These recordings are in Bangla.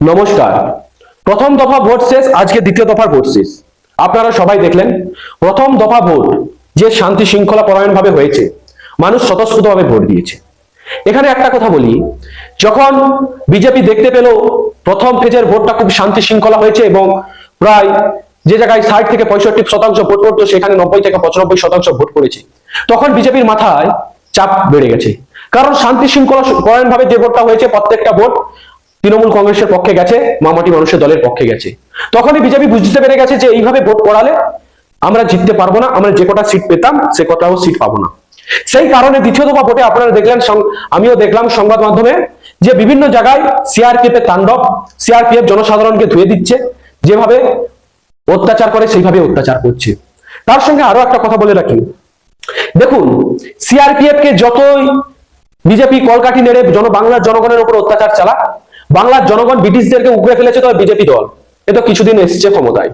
নমস্কার। প্রথম দফা ভোট শেষ, আজকে দ্বিতীয় দফার ভোট শেষ। আপনারা সবাই দেখলেন প্রথম দফা ভোট যে শান্তি শৃঙ্খলা পরায়ণভাবে হয়েছে, মানুষ স্বতঃস্ফূর্তভাবে ভোট দিয়েছে। এখানে একটা কথা বলি, যখন বিজেপি দেখতে পেল প্রথম ফেজের ভোটটা খুব শান্তি শৃঙ্খলা হয়েছে এবং প্রায় যে জায়গায় 60 থেকে 65% ভোট পড়তো সেখানে 90 থেকে 95% ভোট পড়েছে, তখন বিজেপির মাথায় চাপ বেড়ে গেছে। কারণ শান্তি শৃঙ্খলা পরায়ণভাবে যে ভোটটা হয়েছে প্রত্যেকটা ভোট তৃণমূল কংগ্রেসের পক্ষে গেছে, মামাটি মানুষের দলের পক্ষে গেছে। তখনই বিজেপি বুঝতে পেরে গেছে যে এইভাবে ভোট করালে আমরা জিততে পারবো না, আমরা যে কটা সিট পেতাম সে কটাও সিট পাবো না। সেই কারণে দ্বিতীয় দফা ভোটে আপনারা দেখলেন, আমিও দেখলাম সংবাদ মাধ্যমে, যে বিভিন্ন জায়গায় সিআরপিএফ এর তাণ্ডব, সিআরপিএফ জনসাধারণকে ধুয়ে দিচ্ছে, যেভাবে অত্যাচার করে সেইভাবে অত্যাচার করছে। তার সঙ্গে আরো একটা কথা বলে রাখি, দেখুন সিআরপিএফ কে যতই বিজেপি কলকাঠি নেড়ে বাংলার জনগণের উপর অত্যাচার চালা, বাংলার জনগণ ব্রিটিশদেরকে উকড়ে ফেলেছে, তো বিজেপি দল এ তো কিছুদিন এসছে ক্ষমতায়।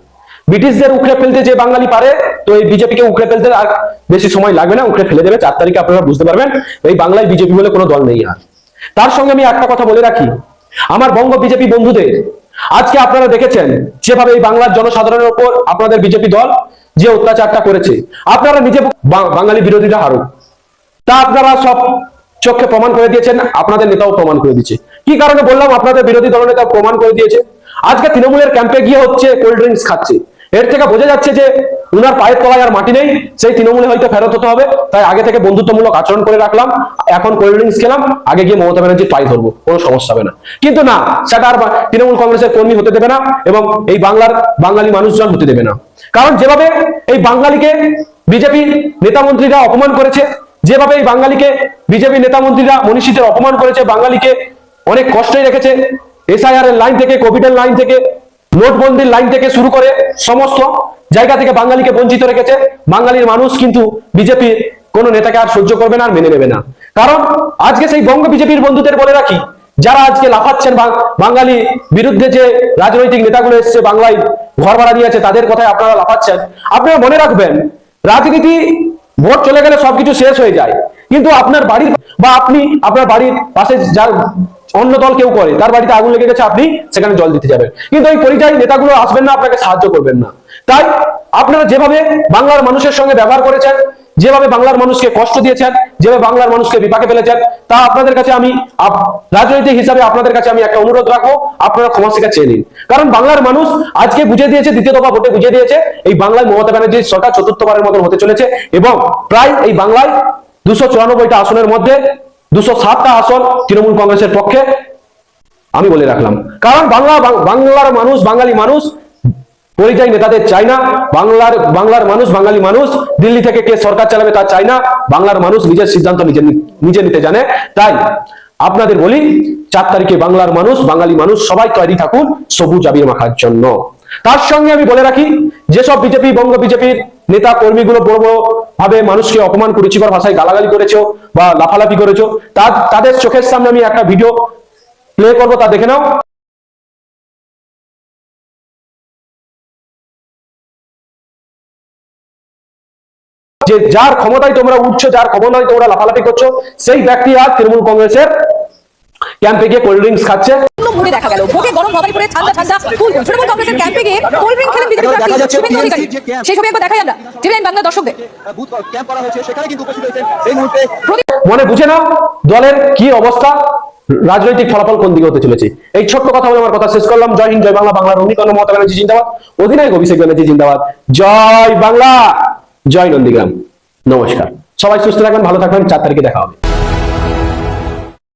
ব্রিটিশদের উকড়ে ফেলতে যে বাঙালি পারে, তো এই বিজেপিকে উকড়ে ফেলতে আর বেশি সময় লাগবে না, উকড়ে ফেলে দেবে। 4 তারিখে আপনারা বুঝতে পারবেন এই বাংলায় বিজেপি বলে কোনো দল নেই আর। তার সঙ্গে আমি একটা কথা বলে রাখি, আমার বঙ্গ বিজেপি বন্ধুদের, আজকে আপনারা দেখেছেন যেভাবে এই বাংলার জনসাধারণের উপর আপনাদের বিজেপি দল যে অত্যাচারটা করেছে, আপনারা নিজে বাঙালি বিরোধীরা হারুক, তা আপনারা সব চোখে প্রমাণ করে দিয়েছেন, আপনাদের নেতাও প্রমাণ করে দিয়েছে। কি কারণে বললাম আপনাদের বিরোধী দল নেতা প্রমাণ করে দিয়েছে? আজকে তৃণমূলের ক্যাম্পে গিয়ে হচ্ছে কোল্ড ড্রিঙ্কস খাচ্ছে, এর থেকে বোঝা যাচ্ছে যে উনার পায়ের তলায় আর মাটি নেই, সেই তৃণমূলে হয়তো ফেরত হতে হবে, তাই আগে থেকে বন্ধুত্বমূলক আচরণ করে রাখলাম, এখন কোল্ড ড্রিঙ্কস খেলাম, আগে গিয়ে মমতা ব্যানার্জির পায়ে ধরবো, কোনো সমস্যা হবে না। কিন্তু না, সেটা আর তৃণমূল কংগ্রেসের কর্মী হতে দেবে না এবং এই বাংলার বাঙালি মানুষজন হতে দেবে না। কারণ যেভাবে এই বাঙালিকে বিজেপি নেতা মন্ত্রীরা অপমান করেছে, যেভাবে এই বাঙালিকে বিজেপি নেতা মন্ত্রীরা মনীষীদের অপমান করেছে, বাঙালিকে অনেক কষ্টই রেখেছে, এসআইআর এর লাইন থেকে, কোভিডের লাইন থেকে, নোটবন্দির লাইন থেকে শুরু করে সমস্ত জায়গা থেকে বাঙালিকে বঞ্চিত রেখেছে, বাঙালির মানুষ কিন্তু বিজেপি কোন নেতাকে আর সহ্য করবে না, আর মেনে নেবে না। কারণ আজকে সেই বঙ্গ বিজেপির বন্ধুদের বলে রাখি, যারা আজকে লাফাচ্ছেন বাঙালি বিরুদ্ধে, যে রাজনৈতিক নেতাগুলো এসছে বাংলায় ঘর ভাড়া দিয়েছে, তাদের কথায় আপনারা লাফাচ্ছেন। আপনারা মনে রাখবেন, রাজনীতি ভোট চলে গেলে সবকিছু শেষ হয়ে যায়, কিন্তু আপনার বাড়ির বা আপনি আপনার বাড়ির পাশে যার অন্য দল কেউ করে, তার বাড়িতে আগুন লেগে গেছে, আপনি সেখানে জল দিতে যাবেন, কিন্তু এই পরিযায়ী নেতাগুলো আসবেন না, আপনাকে সাহায্য করবেন না। তাই আপনারা যেভাবে বাংলার মানুষের সঙ্গে ব্যবহার করেছেন, যেভাবে বাংলার মানুষকে কষ্ট দিয়েছেন, যেভাবে বাংলার মানুষকে বিপাকে ফেলেছেন, তা আপনাদের কাছে আমি রাজনৈতিক হিসাবে আপনাদের কাছে আমি একটা অনুরোধ রাখবো, আপনারা ক্ষমা স্বীকার চেয়ে নিন। কারণ বাংলার মানুষ আজকে বুঝে দিয়েছে, দ্বিতীয় দফা ভোটে বুঝে দিয়েছে, এই বাংলায় মমতা ব্যানার্জির সরকার চতুর্থবারের মতন হতে চলেছে এবং প্রায় এই বাংলায় 294টা আসনের মধ্যে 207টা আসন তৃণমূল কংগ্রেসের পক্ষে, আমি বলে রাখলাম। কারণ বাংলার মানুষ, বাঙালি মানুষ পরিযায়ী নেতাদের চাই না, বাংলার মানুষ, বাঙালি মানুষ দিল্লি থেকে কে সরকার চালাবে তা চাই না, বাংলার মানুষ নিজের সিদ্ধান্ত নিজে নিতে জানে। তাই আপনাদের বলি, 4 তারিখে বাংলার মানুষ, বাঙালি মানুষ সবাই তৈরি থাকুন সবুজ আবির মাখার জন্য। তার সঙ্গে আমি বলে রাখি, যেসব বিজেপি, বঙ্গ বিজেপির নেতা কর্মীগুলো বড় বড় ভাবে মানুষকে অপমান, কুরুচিকর ভাষায় গালাগালি করেছো বা লাফালাফি করেছো, তাদের চোখের সামনে আমি একটা ভিডিও প্লে করবো, তা দেখে নাও। যে যার ক্ষমতায় তোমরা উঠছো, যার ক্ষমতায় তোমরা লাফালাফি করছো, সেই ব্যক্তি আজ তৃণমূল কংগ্রেসের ক্যাম্পে গিয়ে কোল্ড ড্রিঙ্কস খাচ্ছে। ভোটে দেখা গেল, ভোটে গরম গদাই করে ঠান্ডা ঠান্ডা কুল তৃণমূল কংগ্রেসের ক্যাম্পে গিয়ে কোল্ড ড্রিঙ্ক খেলেন বিজেপি প্রার্থী শুভেন্দু অধিকারী। সেই ছবি একবার দেখাই আমরা, টিভিএন বাংলা দর্শকদের। বুথ ক্যাম্প করা হয়েছে, সেখানে কিন্তু উপস্থিত হয়েছে এই মুহূর্তে। মনে বুঝে নাও দলের কি অবস্থা, রাজনৈতিক ফলাফল কোন দিকে হতে চলেছে। এই ছোট্ট কথা বলে আমার কথা শেষ করলাম। জয় হিন্দ, জয় বাংলা, বাংলার অগ্নিকর্ণ মমতা ব্যানার্জি জিন্দাবাদ, অধিনায়ক অভিষেক ব্যানার্জি জিন্দাবাদ, জয় বাংলা, জয় নন্দীগ্রাম। নমস্কার, সবাই সুস্থ থাকবেন, ভালো থাকবেন, 4 তারিখে দেখা হবে।